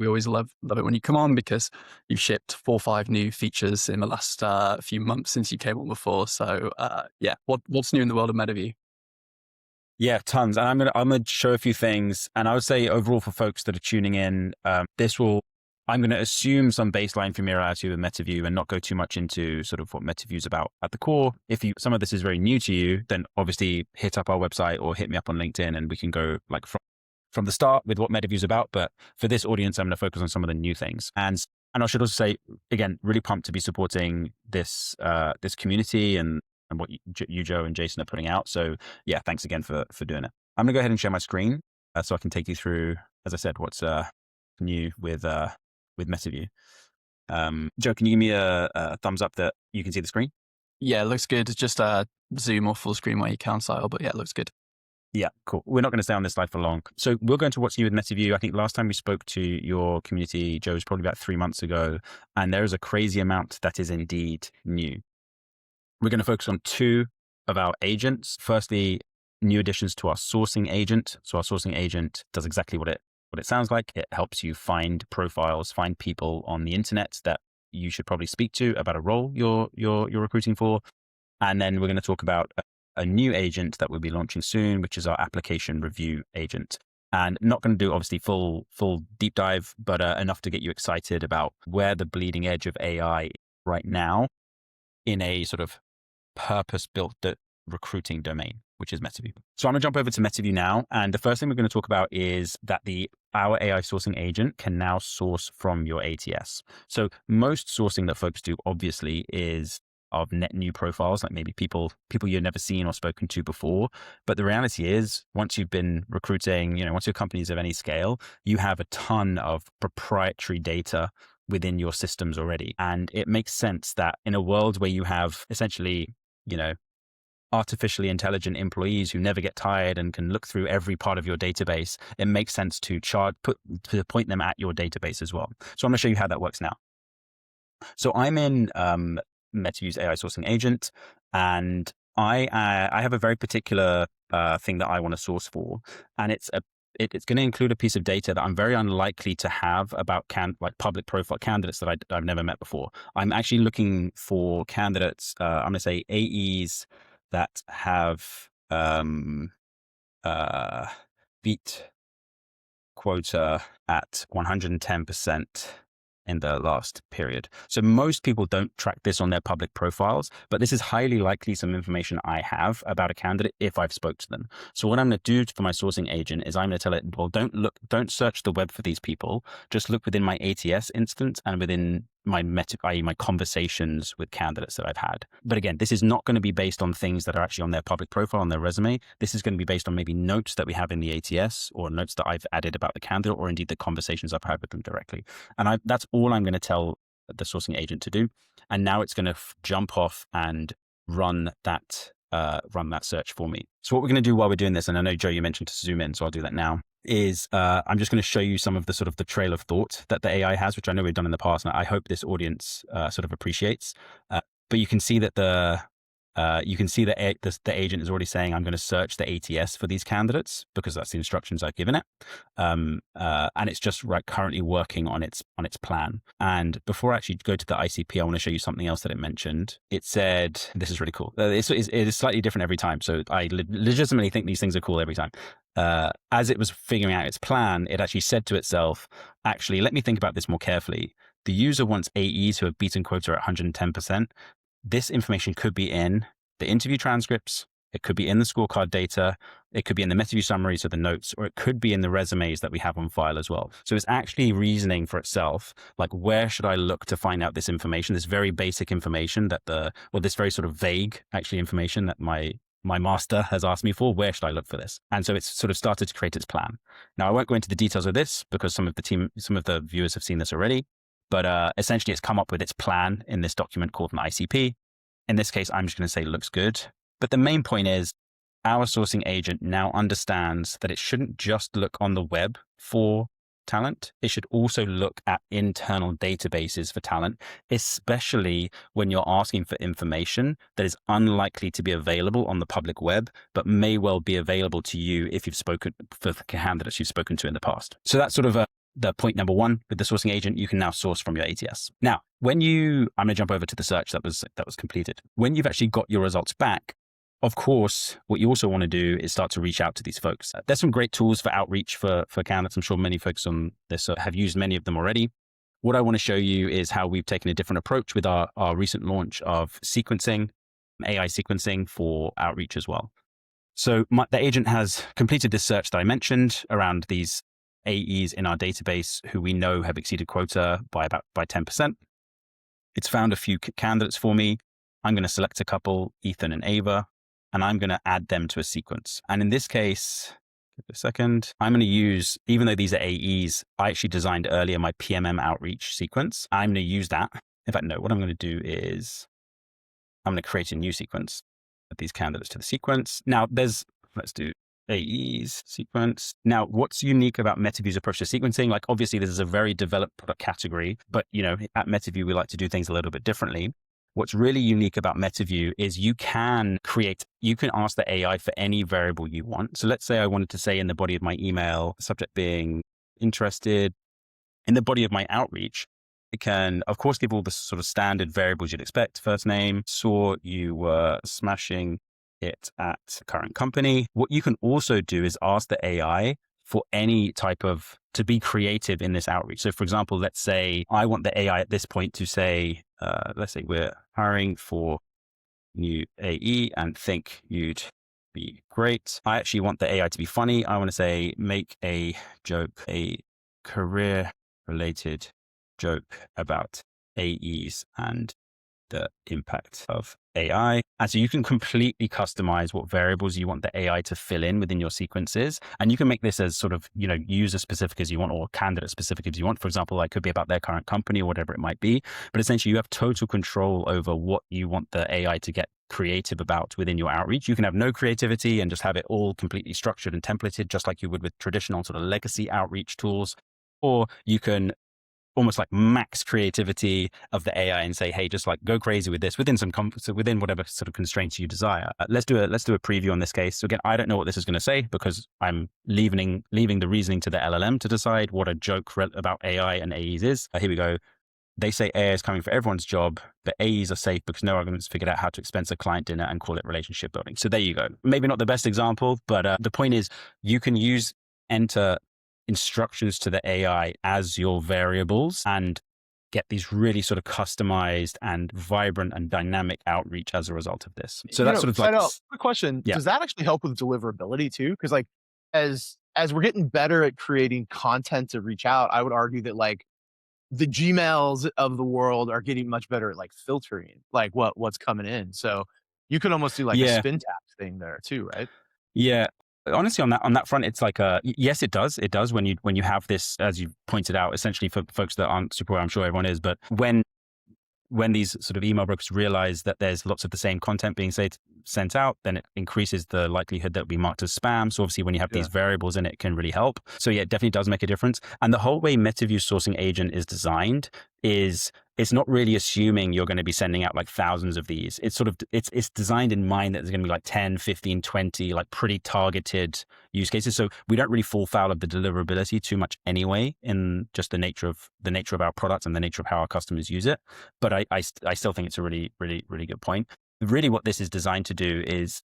We always love it when you come on because you've shipped 4 or 5 new features in the last few months since you came on before. So yeah, what's new in the world of Metaview? Yeah, tons. And I'm gonna show a few things. And I would say overall for folks that are tuning in, I'm gonna assume some baseline familiarity with Metaview and not go too much into sort of what Metaview is about at the core. If some of this is very new to you, then obviously hit up our website or hit me up on LinkedIn and we can go like from the start with what Metaview is about. But for this audience, I'm going to focus on some of the new things. And I should also say, again, really pumped to be supporting this community and what you, Joe, and Jason are putting out. So yeah, thanks again for doing it. I'm gonna go ahead and share my screen so I can take you through, as I said, what's new with Metaview. Joe, can you give me a thumbs up that you can see the screen? Yeah, it looks good. Just zoom or full screen where you can, style, but yeah, it looks good. Yeah, cool. We're not going to stay on this slide for long. So we'll go into what's new with Metaview. I think last time we spoke to your community, Joe, was probably about 3 months ago, and there is a crazy amount that is indeed new. We're going to focus on 2 of our agents. Firstly, new additions to our sourcing agent. So our sourcing agent does exactly what it sounds like. It helps you find profiles, find people on the internet that you should probably speak to about a role you're recruiting for. And then we're going to talk about a new agent that we'll be launching soon, which is our application review agent. And not going to do obviously full deep dive, but enough to get you excited about where the bleeding edge of AI right now in a sort of purpose-built recruiting domain, which is Metaview. So I'm going to jump over to Metaview now. And the first thing we're going to talk about is that our AI sourcing agent can now source from your ATS. So most sourcing that folks do obviously is of net new profiles, like maybe people you've never seen or spoken to before. But the reality is, once you've been recruiting, once your company's of any scale, you have a ton of proprietary data within your systems already. And it makes sense that in a world where you have essentially, artificially intelligent employees who never get tired and can look through every part of your database, it makes sense to point them at your database as well. So I'm going to show you how that works now. So I'm in Metaview's AI sourcing agent, and I have a very particular thing that I want to source for, and it's going to include a piece of data that I'm very unlikely to have about public profile candidates that I've never met before. I'm actually looking for candidates. I'm going to say AEs that have beat quota at 110% in the last period. So most people don't track this on their public profiles, but this is highly likely some information I have about a candidate if I've spoke to them. So what I'm going to do for my sourcing agent is I'm going to tell it, well, don't search the web for these people. Just look within my ATS instance and within my i.e. my conversations with candidates that I've had. But again, this is not going to be based on things that are actually on their public profile, on their resume. This is going to be based on maybe notes that we have in the ATS or notes that I've added about the candidate or indeed the conversations I've had with them directly. And that's all I'm going to tell the sourcing agent to do. And now it's going to jump off and run that search for me. So what we're going to do while we're doing this, and I know, Joe, you mentioned to zoom in, so I'll do that now, is I'm just going to show you some of the sort of the trail of thought that the AI has, which I know we've done in the past, and I hope this audience sort of appreciates. But you can see that the agent is already saying, I'm going to search the ATS for these candidates because that's the instructions I've given it. And it's just currently working on its plan. And before I actually go to the ICP, I want to show you something else that it mentioned. It said, this is really cool. It is slightly different every time. So I legitimately think these things are cool every time. As it was figuring out its plan, it actually said to itself, actually, let me think about this more carefully. The user wants AEs who have beaten quota at 110%. This information could be in the interview transcripts, it could be in the scorecard data, it could be in the Metaview summaries or the notes, or it could be in the resumes that we have on file as well. So it's actually reasoning for itself, like where should I look to find out this information, this very basic information this very sort of vague actually information that my master has asked me for, where should I look for this? And so it's sort of started to create its plan. Now, I won't go into the details of this because some of the viewers have seen this already. But essentially, it's come up with its plan in this document called an ICP. In this case, I'm just going to say looks good. But the main point is our sourcing agent now understands that it shouldn't just look on the web for talent. It should also look at internal databases for talent, especially when you're asking for information that is unlikely to be available on the public web, but may well be available to you if you've spoken for the candidates you've spoken to in the past. So that's sort of the point number one with the sourcing agent, you can now source from your ATS. Now, I'm going to jump over to the search that was completed. When you've actually got your results back, of course, what you also want to do is start to reach out to these folks. There's some great tools for outreach for candidates. I'm sure many folks on this have used many of them already. What I want to show you is how we've taken a different approach with our recent launch of sequencing, AI sequencing for outreach as well. So the agent has completed this search that I mentioned around these AEs in our database who we know have exceeded quota by 10%. It's found a few candidates for me. I'm going to select a couple, Ethan and Ava, and I'm going to add them to a sequence. And in this case, give it a second, I'm going to use, even though these are AEs, I actually designed earlier my PMM outreach sequence. I'm going to use that. In fact, no, what I'm going to do is I'm going to create a new sequence. Add these candidates to the sequence. Now let's do AEs sequence. Now, what's unique about Metaview's approach to sequencing? Like, obviously, this is a very developed product category, but at Metaview, we like to do things a little bit differently. What's really unique about Metaview is you can ask the AI for any variable you want. So let's say I wanted to say in the body of my email, subject being interested, in the body of my outreach, it can, of course, give all the sort of standard variables you'd expect. First name, saw you were smashing it at current company. What you can also do is ask the AI for any type of, to be creative in this outreach. So for example, let's say I want the AI at this point to say, let's say we're hiring for new AE and think you'd be great. I actually want the AI to be funny. I want to say, make a joke, a career related joke about AEs and the impact of AI. And so you can completely customize what variables you want the AI to fill in within your sequences. And you can make this as sort of, user specific as you want or candidate specific as you want. For example, like could be about their current company or whatever it might be. But essentially you have total control over what you want the AI to get creative about within your outreach. You can have no creativity and just have it all completely structured and templated, just like you would with traditional sort of legacy outreach tools. Or you can almost like max creativity of the AI and say, hey, just like go crazy with this within within whatever sort of constraints you desire. Let's do a preview on this case. So again, I don't know what this is going to say because I'm leaving the reasoning to the LLM to decide what a joke about AI and AEs is. Here we go. They say AI is coming for everyone's job, but AEs are safe because no arguments figured out how to expense a client dinner and call it relationship building. So there you go. Maybe not the best example, but the point is you can enter instructions to the AI as your variables and get these really sort of customized and vibrant and dynamic outreach as a result of this. So that's sort of like quick question. Yeah. Does that actually help with deliverability too? Because like as we're getting better at creating content to reach out, I would argue that like the Gmails of the world are getting much better at like filtering like what's coming in. So you could almost do like a spin tap thing there too, right? Yeah. Honestly, on that front, it's like yes, it does. It does when you have this, as you pointed out, essentially for folks that aren't super aware, I'm sure everyone is, but when these sort of email brokers realize that there's lots of the same content being sent out, then it increases the likelihood that it'll be marked as spam. So obviously when you have these variables in it, it can really help. So yeah, it definitely does make a difference. And the whole way Metaview sourcing agent is designed is it's not really assuming you're going to be sending out like thousands of these. It's sort of, it's designed in mind that there's going to be like 10, 15, 20, like pretty targeted use cases. So we don't really fall foul of the deliverability too much anyway, in just the nature of our product and the nature of how our customers use it. But I still think it's a really, really, really good point. Really what this is designed to do is,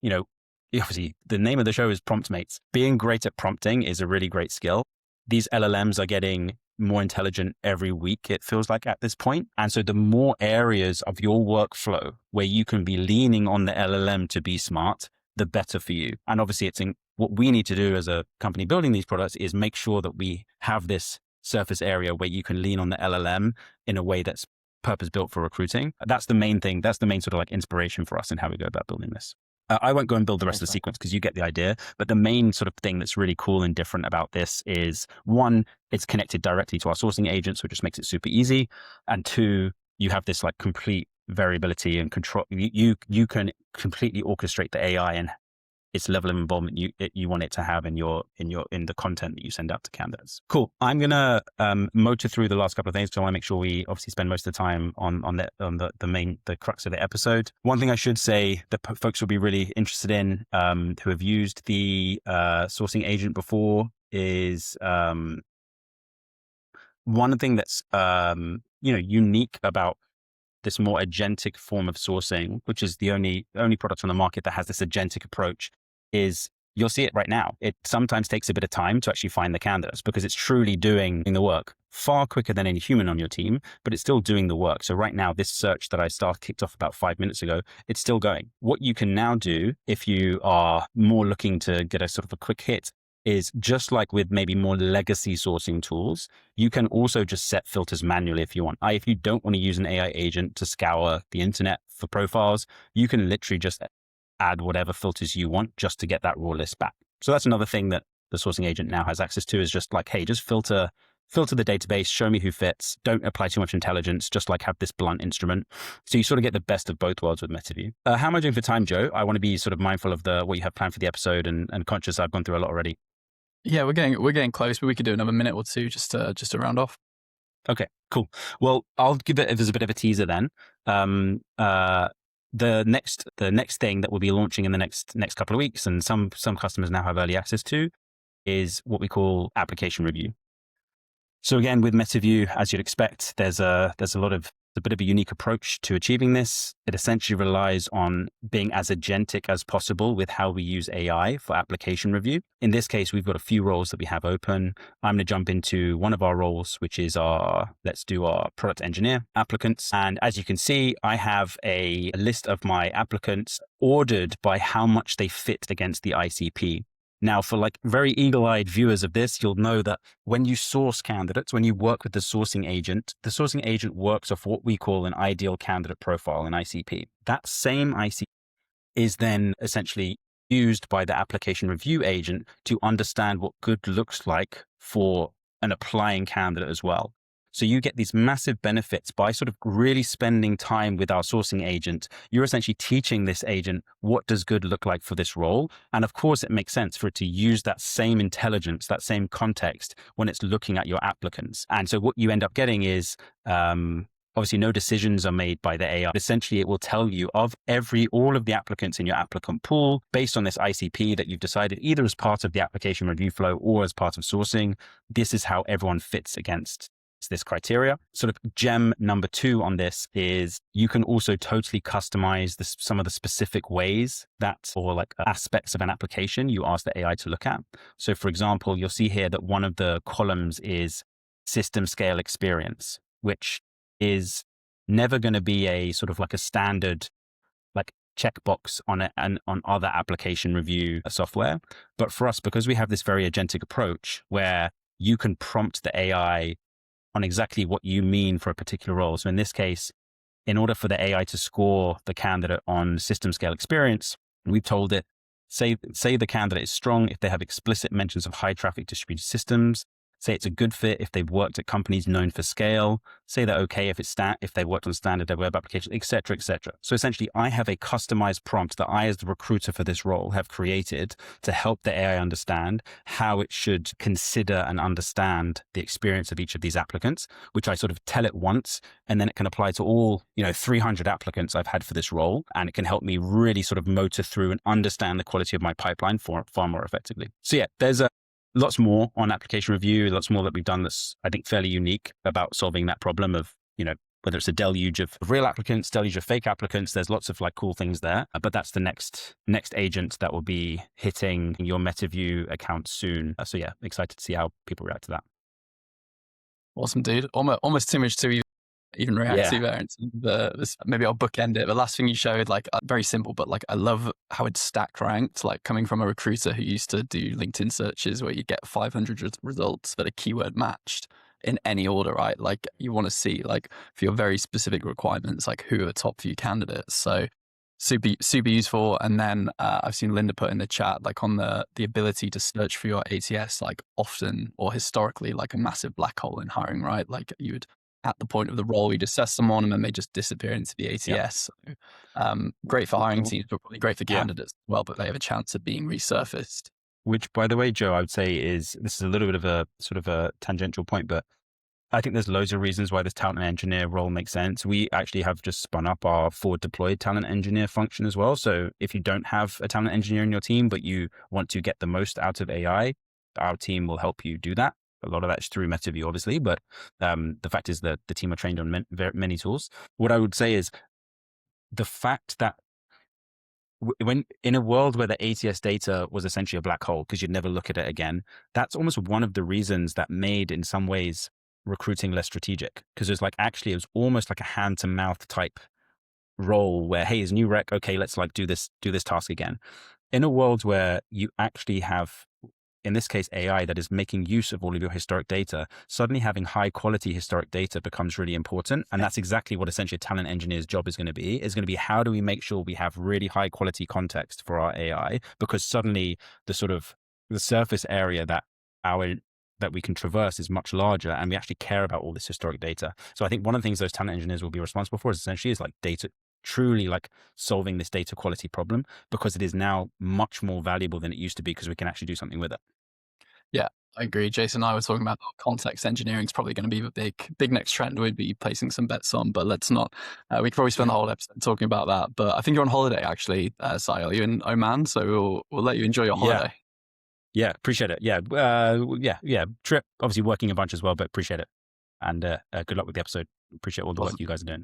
obviously the name of the show is Prompt Mates. Being great at prompting is a really great skill. These LLMs are getting more intelligent every week, it feels like at this point. And so the more areas of your workflow where you can be leaning on the LLM to be smart, the better for you. And obviously what we need to do as a company building these products is make sure that we have this surface area where you can lean on the LLM in a way that's purpose built for recruiting. That's the main thing. That's the main sort of like inspiration for us in how we go about building this. I won't go and build the rest of the sequence because you get the idea. But the main sort of thing that's really cool and different about this is one, it's connected directly to our sourcing agents, which just makes it super easy. And two, you have this like complete variability and control. You can completely orchestrate the AI and its level of involvement you want it to have in the content that you send out to candidates. Cool. I'm gonna motor through the last couple of things because I want to make sure we obviously spend most of the time on the crux of the episode. One thing I should say that folks will be really interested in who have used the sourcing agent before is one thing that's, unique about this more agentic form of sourcing, which is the only product on the market that has this agentic approach, is you'll see it right now. It sometimes takes a bit of time to actually find the candidates because it's truly doing the work far quicker than any human on your team, but it's still doing the work. So right now, this search that I kicked off about 5 minutes ago, it's still going. What you can now do if you are more looking to get a sort of a quick hit is just like with maybe more legacy sourcing tools, you can also just set filters manually if you want. If you don't want to use an AI agent to scour the internet for profiles, you can literally just add whatever filters you want just to get that raw list back. So that's another thing that the sourcing agent now has access to, is just like, hey, just filter the database, show me who fits, don't apply too much intelligence, just like have this blunt instrument. So you sort of get the best of both worlds with Metaview. How am I doing for time, Joe? I want to be sort of mindful of what you have planned for the episode and conscious I've gone through a lot already. Yeah, we're getting close, but we could do another minute or two just to round off. Okay, cool. Well, I'll give it as a bit of a teaser then. The next thing that we'll be launching in the next couple of weeks, and some customers now have early access to, is what we call application review. So again, with Metaview, as you'd expect, there's a bit of a unique approach to achieving this. It essentially relies on being as agentic as possible with how we use AI for application review. In this case, we've got a few roles that we have open. I'm going to jump into one of our roles, which is let's do our product engineer applicants. And as you can see, I have a list of my applicants ordered by how much they fit against the ICP. Now, for like very eagle-eyed viewers of this, you'll know that when you source candidates, when you work with the sourcing agent works off what we call an ideal candidate profile, an ICP. That same ICP is then essentially used by the application review agent to understand what good looks like for an applying candidate as well. So you get these massive benefits by sort of really spending time with our sourcing agent. You're essentially teaching this agent what does good look like for this role. And of course, it makes sense for it to use that same intelligence, that same context when it's looking at your applicants. And so what you end up getting is, obviously no decisions are made by the AI. Essentially, it will tell you of all of the applicants in your applicant pool based on this ICP that you've decided either as part of the application review flow or as part of sourcing. This is how everyone fits against this criteria. Sort of gem number 2 on this is you can also totally customize some of the specific ways or like aspects of an application you ask the AI to look at. So for example, you'll see here that one of the columns is system scale experience, which is never going to be a sort of like a standard like checkbox on other application review software. But for us, because we have this very agentic approach where you can prompt the AI on exactly what you mean for a particular role. So in this case, in order for the AI to score the candidate on system scale experience, we've told it, say the candidate is strong if they have explicit mentions of high traffic distributed systems. Say it's a good fit if they've worked at companies known for scale. Say they're okay if they worked on standard web applications, et cetera, et cetera. So essentially, I have a customized prompt that I, as the recruiter for this role, have created to help the AI understand how it should consider and understand the experience of each of these applicants, which I sort of tell it once, and then it can apply to all 300 applicants I've had for this role, and it can help me really sort of motor through and understand the quality of my pipeline far more effectively. So yeah, there's lots more on application review, lots more that we've done that's, I think, fairly unique about solving that problem of, whether it's a deluge of real applicants, deluge of fake applicants. There's lots of like cool things there, but that's the next agent that will be hitting your Metaview account soon. So yeah, excited to see how people react to that. Awesome, dude. Almost too much to even react to there. Maybe I'll bookend it. The last thing you showed, like very simple, but like I love how it's stack ranked, like coming from a recruiter who used to do LinkedIn searches where you get 500 results that are keyword matched in any order, right? Like you want to see like for your very specific requirements, like who are top few candidates. So super useful. And then I've seen Linda put in the chat, like on the ability to search for your ATS, like often or historically like a massive black hole in hiring, right? Like you would at the point of the role, you'd assess someone and then they just disappear into the ATS. Yep. So, great for hiring teams, but probably great for candidates as well, but they have a chance of being resurfaced. Which, by the way, Joe, I would say this is a little bit of a sort of a tangential point, but I think there's loads of reasons why this talent engineer role makes sense. We actually have just spun up our forward deployed talent engineer function as well. So if you don't have a talent engineer in your team, but you want to get the most out of AI, our team will help you do that. A lot of that's through Metaview, obviously, but the fact is that the team are trained on many tools. What I would say is the fact that when in a world where the ATS data was essentially a black hole because you'd never look at it again, that's almost one of the reasons that made, in some ways, recruiting less strategic. Because it was like, actually, it was almost like a hand to mouth type role where, hey, is new rec, okay, let's like do this task again. In a world where you actually have, in this case, AI that is making use of all of your historic data, suddenly having high quality historic data becomes really important. And that's exactly what essentially a talent engineer's job is going to be how do we make sure we have really high quality context for our AI? Because suddenly the sort of the surface area that we can traverse is much larger, and we actually care about all this historic data. So I think one of the things those talent engineers will be responsible for is essentially like data, truly like solving this data quality problem, because it is now much more valuable than it used to be because we can actually do something with it. Yeah, I agree. Jason and I were talking about context engineering is probably going to be the big next trend we'd be placing some bets on, but let's not. We could probably spend the whole episode talking about that. But I think you're on holiday, actually, Sai. Are you in Oman? So we'll let you enjoy your holiday. Yeah, appreciate it. Yeah, trip. Obviously working a bunch as well, but appreciate it. And good luck with the episode. Appreciate all the work you guys are doing.